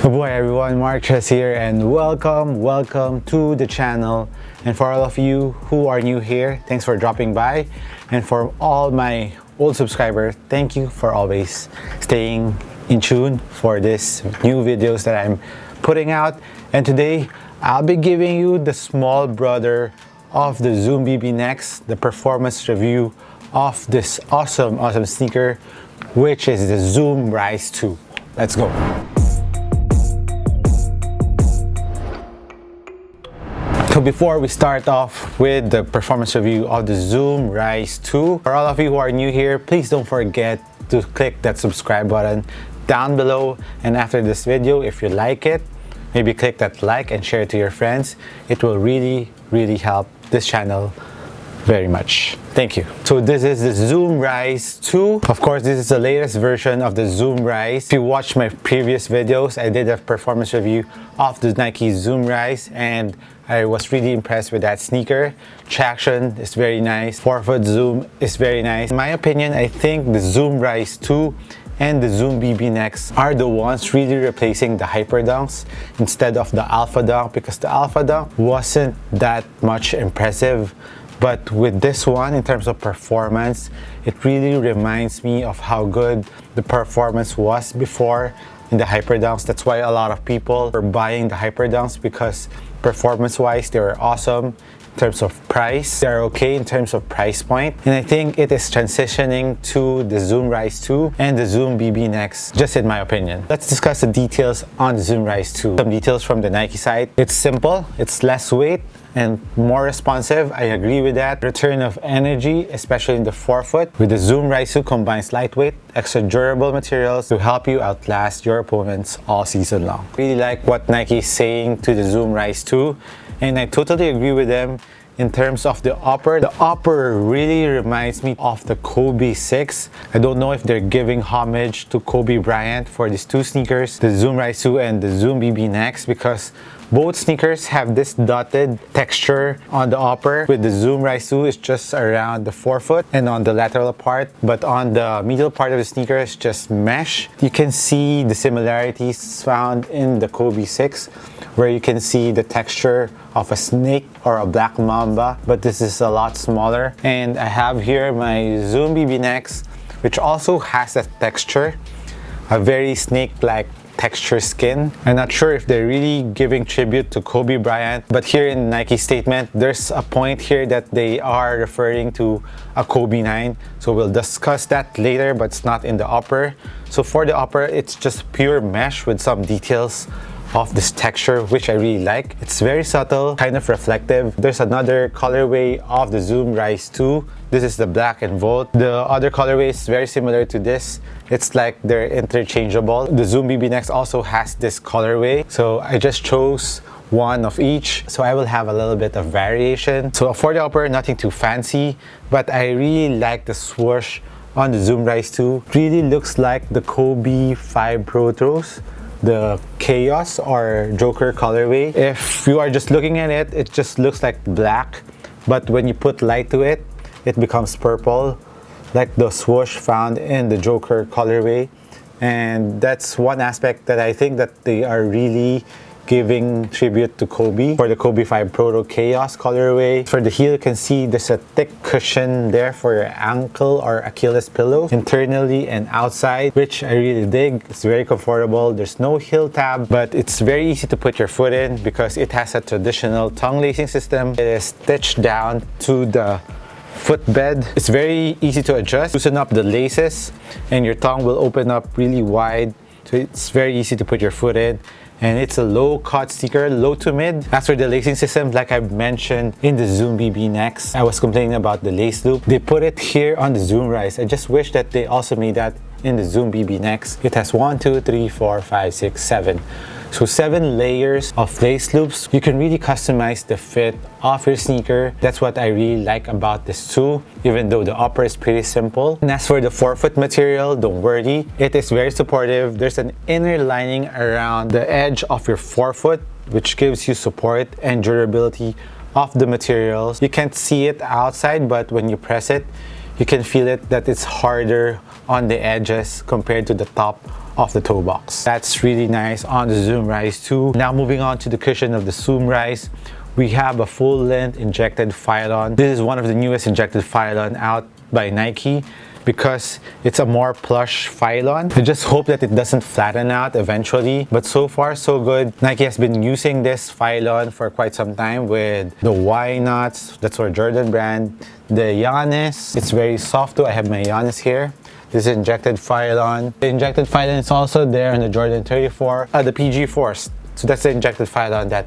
Oh boy everyone, Rize here and welcome to the channel. And for all of you who are new here, thanks for dropping by. And for all my old subscribers, thank you for always staying in tune for this new videos that I'm putting out. And today I'll be giving you the small brother of the Zoom BB Next, the performance review of this awesome sneaker, which is the Zoom Rize 2. Let's go. So before we start off with the performance review of the Zoom Rize 2, for all of you who are new here, please don't forget to click that subscribe button down below. And after this video, if you like it, maybe click that like and share it to your friends. It will really help this channel very much. Thank you. So this is the Zoom Rize 2. Of course, this is the latest version of the Zoom Rize. If you watched my previous videos, I did a performance review of the Nike Zoom Rize and I was really impressed with that sneaker. Traction is very nice. Forefoot zoom is very nice. In my opinion, I think the Zoom Rize 2 and the Zoom BB Next are the ones really replacing the Hyper Dunks instead of the Alpha Dunk, because the Alpha Dunk wasn't that much impressive. But with this one, in terms of performance, it really reminds me of how good the performance was before in the Hyper Dunks. That's why a lot of people were buying the Hyper Dunks, because performance-wise, they were awesome. In terms of price, they're okay in terms of price point. And I think it is transitioning to the Zoom Rize 2 and the Zoom BB Next, just in my opinion. Let's discuss the details on the Zoom Rize 2. Some details from the Nike side. It's simple, it's less weight, and more responsive. I agree with that. Return of energy, especially in the forefoot. With the Zoom Rize 2 combines lightweight, extra durable materials to help you outlast your opponents all season long. Really like what Nike is saying to the Zoom Rize 2, and I totally agree with them in terms of the upper. The upper really reminds me of the Kobe 6. I don't know if they're giving homage to Kobe Bryant for these two sneakers, the Zoom Rize 2 and the Zoom BB Next, because both sneakers have this dotted texture on the upper. With the Zoom Rize 2, it's just around the forefoot and on the lateral part, but on the middle part of the sneaker, it's just mesh. You can see the similarities found in the Kobe 6, where you can see the texture of a snake or a black mamba, but this is a lot smaller. And I have here my Zoom BB Next, which also has that texture, a very snake-like texture skin. I'm not sure if they're really giving tribute to Kobe Bryant, but here in Nike's statement, there's a point here that they are referring to a Kobe 9. So we'll discuss that later, but it's not in the upper. So for the upper, it's just pure mesh with some details of this texture, which I really like. It's very subtle, kind of reflective. There's another colorway of the Zoom Rize 2. This is the black and Volt. The other colorway is very similar to this. It's like they're interchangeable. The Zoom BB Next also has this colorway. So I just chose one of each. So I will have a little bit of variation. So for the upper, nothing too fancy, but I really like the swoosh on the Zoom Rize 2. It really looks like the Kobe 5 Pro Throws, the Chaos or Joker colorway. If you are just looking at it, it just looks like black, but when you put light to it, it becomes purple, like the swoosh found in the Joker colorway. And that's one aspect that I think that they are really giving tribute to Kobe. For the Kobe 5 Pro Chaos colorway, for the heel, you can see there's a thick cushion there for your ankle or Achilles pillow, internally and outside, which I really dig. It's very comfortable. There's no heel tab, but it's very easy to put your foot in because it has a traditional tongue lacing system. It is stitched down to the footbed. It's very easy to adjust. Loosen up the laces and your tongue will open up really wide. So it's very easy to put your foot in. And it's a low cut sneaker, low to mid. As for the lacing system, like I mentioned in the Zoom BB Next, I was complaining about the lace loop. They put it here on the Zoom Rize. I just wish that they also made that in the Zoom BB Next. It has 1, 2, 3, 4, 5, 6, 7. So 7 layers of lace loops. You can really customize the fit of your sneaker. That's what I really like about this too, even though the upper is pretty simple. And as for the forefoot material, don't worry, it is very supportive. There's an inner lining around the edge of your forefoot, which gives you support and durability of the materials. You can't see it outside, but when you press it, you can feel it that it's harder on the edges compared to the top of the toe box. That's really nice on the Zoom Rize 2. Now moving on to the cushion of the Zoom Rize, we have a full-length injected Phylon. This is one of the newest injected Phylon out by Nike because it's a more plush Phylon. I just hope that it doesn't flatten out eventually, but so far so good. Nike has been using this Phylon for quite some time with the Y Knots, that's our Jordan brand, the Giannis. It's very soft too. I have my Giannis here. This is injected Phylon. The injected Phylon is also there on the Jordan 34, the PG Force. So that's the injected Phylon that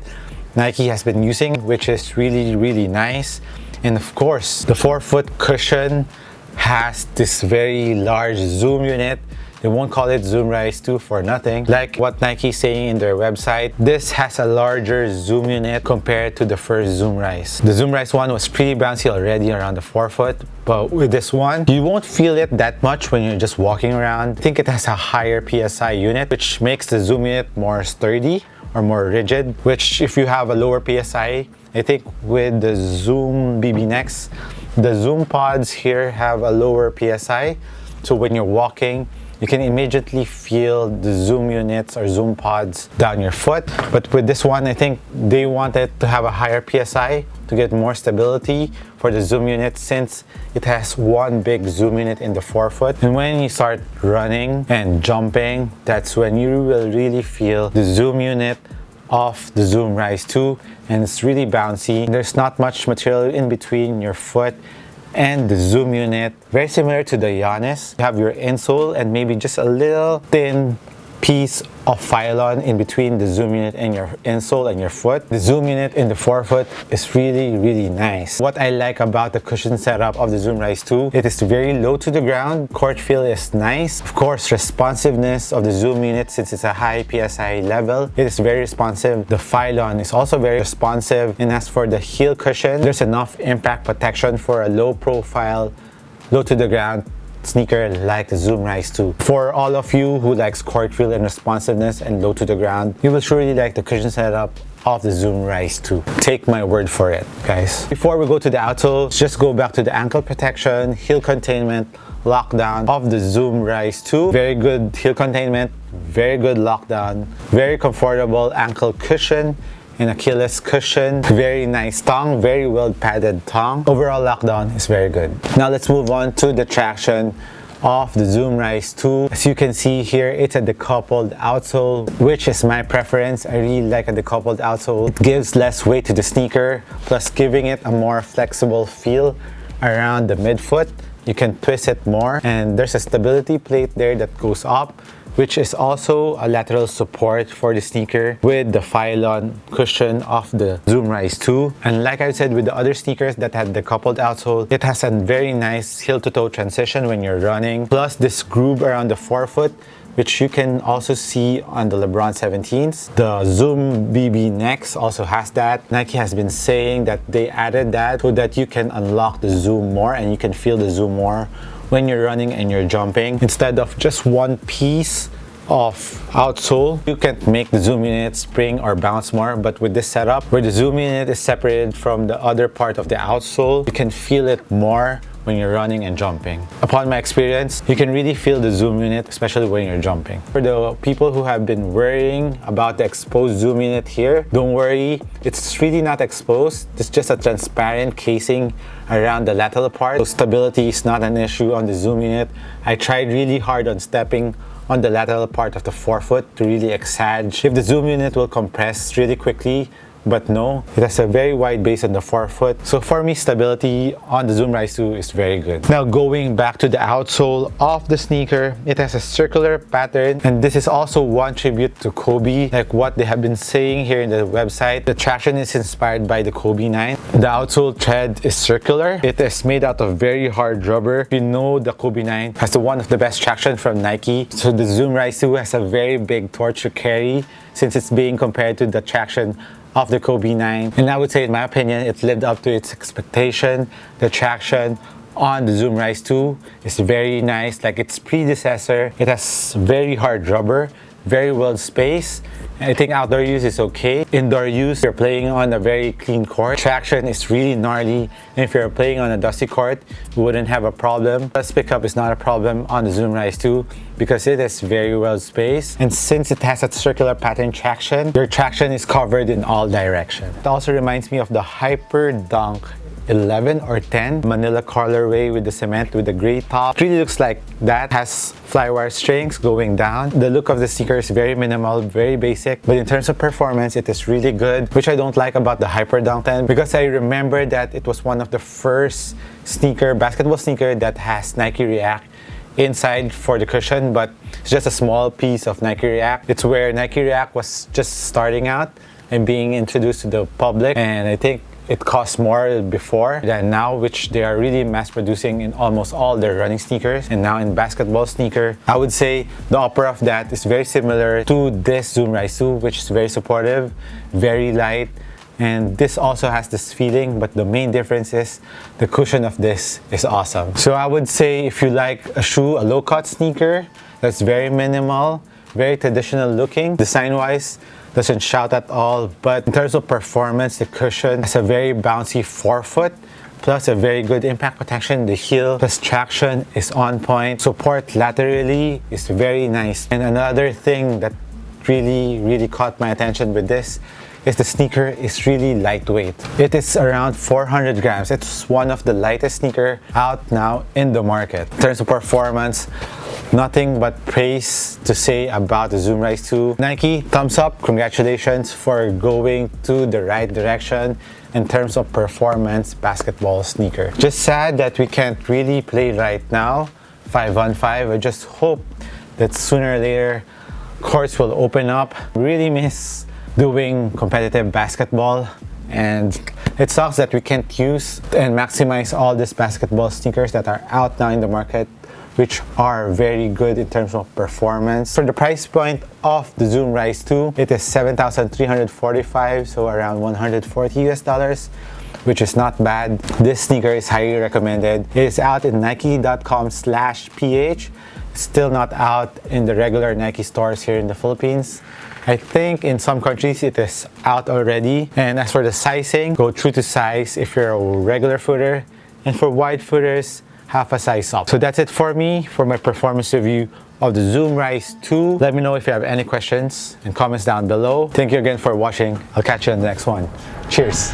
Nike has been using, which is really nice. And of course, the forefoot cushion has this very large zoom unit. They won't call it Zoom Rize 2 for nothing. Like what Nike is saying in their website, this has a larger zoom unit compared to the first Zoom Rize. The Zoom Rize 1 was pretty bouncy already around the forefoot, but with this one, you won't feel it that much when you're just walking around. I think it has a higher PSI unit, which makes the zoom unit more sturdy or more rigid, which if you have a lower PSI, I think with the Zoom BB Next, the Zoom pods here have a lower PSI. So when you're walking, you can immediately feel the zoom units or zoom pods down your foot. But with this one, I think they wanted to have a higher PSI to get more stability for the zoom unit since it has one big zoom unit in the forefoot. And when you start running and jumping, that's when you will really feel the zoom unit of the Zoom Rize 2, and it's really bouncy. There's not much material in between your foot and the zoom unit. Very similar to the Giannis. You have your insole and maybe just a little thin piece of Phylon in between the zoom unit and your insole and your foot. The zoom unit in the forefoot is really nice. What I like about the cushion setup of the Zoom Rize 2, it is very low to the ground. Court feel is nice. Of course, responsiveness of the zoom unit, since it's a high PSI level, it is very responsive. The Phylon is also very responsive. And as for the heel cushion, there's enough impact protection for a low profile, low to the ground sneaker like the Zoom Rize 2. For all of you who likes court feel and responsiveness and low to the ground, you will surely like the cushion setup of the Zoom Rize 2. Take my word for it, guys. Before we go to the outsole, just go back to the ankle protection, heel containment, lockdown of the Zoom Rize 2. Very good heel containment, very good lockdown, very comfortable ankle cushion and Achilles cushion. Very nice tongue, very well padded tongue. Overall lockdown is very good. Now let's move on to the traction of the Zoom Rize 2. As you can see here, it's a decoupled outsole, which is my preference. I really like a decoupled outsole. It gives less weight to the sneaker, plus giving it a more flexible feel around the midfoot. You can twist it more, and there's a stability plate there that goes up, which is also a lateral support for the sneaker with the Phylon cushion of the Zoom Rize 2. And like I said, with the other sneakers that had the coupled outsole, it has a very nice heel-to-toe transition when you're running. Plus this groove around the forefoot, which you can also see on the LeBron 17s. The Zoom BB Next also has that. Nike has been saying that they added that so that you can unlock the zoom more and you can feel the zoom more when you're running and you're jumping. Instead of just one piece of outsole, you can make the zoom unit spring or bounce more. But with this setup, where the zoom unit is separated from the other part of the outsole, you can feel it more when you're running and jumping. Upon my experience, you can really feel the zoom unit, especially when you're jumping. For the people who have been worrying about the exposed zoom unit here, don't worry, it's really not exposed. It's just a transparent casing around the lateral part. So stability is not an issue on the zoom unit. I tried really hard on stepping on the lateral part of the forefoot to really exage if the zoom unit will compress really quickly. But no, it has a very wide base on the forefoot. So for me, stability on the Zoom Rize 2 is very good. Now going back to the outsole of the sneaker, it has a circular pattern. And this is also one tribute to Kobe. Like what they have been saying here in the website, the traction is inspired by the Kobe 9. The outsole tread is circular. It is made out of very hard rubber. You know the Kobe 9 has one of the best traction from Nike. So the Zoom Rize 2 has a very big torch to carry since it's being compared to the traction of the Kobe 9. And I would say, in my opinion, it lived up to its expectation. The traction on the Zoom Rize 2 is very nice, like its predecessor. It has very hard rubber, very well spaced. I think outdoor use is okay. Indoor use, you're playing on a very clean court. Traction is really gnarly. And if you're playing on a dusty court, you wouldn't have a problem. Dust pickup is not a problem on the Zoom Rize 2 because it is very well spaced. And since it has a circular pattern traction, your traction is covered in all directions. It also reminds me of the Hyper Dunk 11 or 10 Manila colorway with the cement with the gray top. It really looks like that. Has flywire strings going down. The look of the sneaker is very minimal, very basic, but in terms of performance it is really good, which I don't like about the Hyper Dunk 10 because I remember that it was one of the first basketball sneaker that has Nike React inside for the cushion, but it's just a small piece of Nike React. It's where Nike React was just starting out and being introduced to the public, and I think it cost more before than now, which they are really mass producing in almost all their running sneakers. And now in basketball sneaker, I would say the upper of that is very similar to this Zoom Rize 2, which is very supportive, very light, and this also has this feeling, but the main difference is the cushion of this is awesome. So I would say if you like a shoe, a low-cut sneaker that's very minimal, very traditional looking, design-wise, doesn't shout at all, but in terms of performance, the cushion has a very bouncy forefoot, plus a very good impact protection. The heel plus traction is on point. Support laterally is very nice. And another thing that really caught my attention with this is the sneaker is really lightweight. It is around 400 grams. It's one of the lightest sneaker out now in the market. In terms of performance, nothing but praise to say about the Zoom Rize 2. Nike, thumbs up, congratulations for going to the right direction in terms of performance basketball sneaker. Just sad that we can't really play right now, 5-on-5. I just hope that sooner or later courts will open up. Really miss doing competitive basketball, and it sucks that we can't use and maximize all these basketball sneakers that are out now in the market, which are very good in terms of performance. For the price point of the Zoom Rize 2, it is $7,345, so around $140 US, which is not bad. This sneaker is highly recommended. It is out in nike.com/ph. Still not out in the regular Nike stores here in the Philippines. I think in some countries it is out already. And as for the sizing, go true to size if you're a regular footer, and for wide footers, half a size up. So that's it for me for my performance review of the Zoom Rize 2. Let me know if you have any questions and comments down below. Thank you again for watching. I'll catch you on the next one. Cheers!